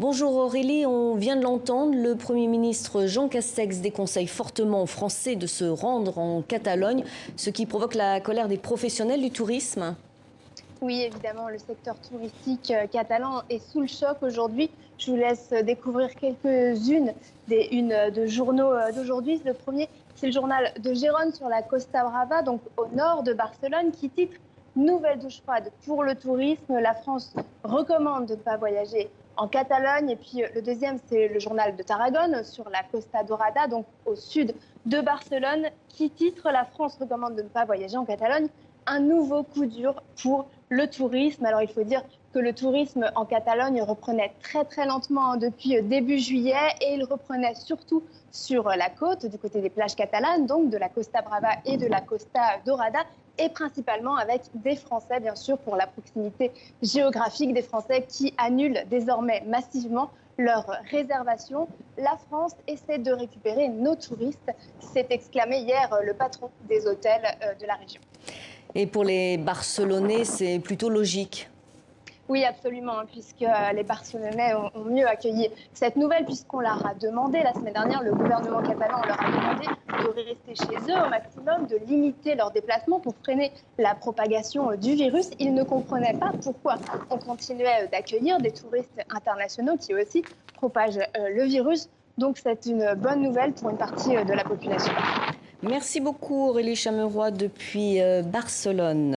Bonjour Aurélie, on vient de l'entendre, le Premier ministre Jean Castex déconseille fortement aux Français de se rendre en Catalogne, ce qui provoque la colère des professionnels du tourisme. Oui, évidemment, le secteur touristique catalan est sous le choc aujourd'hui. Je vous laisse découvrir quelques-unes des unes de journaux d'aujourd'hui. Le premier, c'est le journal de Gérone sur la Costa Brava, donc au nord de Barcelone, qui titre Nouvelle douche froide pour le tourisme. La France recommande de ne pas voyager en Catalogne. Et puis le deuxième, c'est le journal de Tarragone sur la Costa Dorada, donc au sud de Barcelone, qui titre La France recommande de ne pas voyager en Catalogne. Un nouveau coup dur pour le tourisme. Alors il faut dire que le tourisme en Catalogne reprenait très lentement depuis début juillet et il reprenait surtout sur la côte, du côté des plages catalanes, donc de la Costa Brava et de la Costa Dorada, et principalement avec des Français, bien sûr, pour la proximité géographique, des Français qui annulent désormais massivement leurs réservations. La France essaie de récupérer nos touristes, s'est exclamé hier le patron des hôtels de la région. Et pour les Barcelonais, c'est plutôt logique. Oui, absolument, puisque les Barcelonais ont mieux accueilli cette nouvelle, puisqu'on leur a demandé, la semaine dernière, le gouvernement catalan leur a demandé de rester chez eux au maximum, de limiter leurs déplacements pour freiner la propagation du virus. Ils ne comprenaient pas pourquoi on continuait d'accueillir des touristes internationaux qui aussi propagent le virus. Donc c'est une bonne nouvelle pour une partie de la population. Merci beaucoup Aurélie Chameroy depuis Barcelone.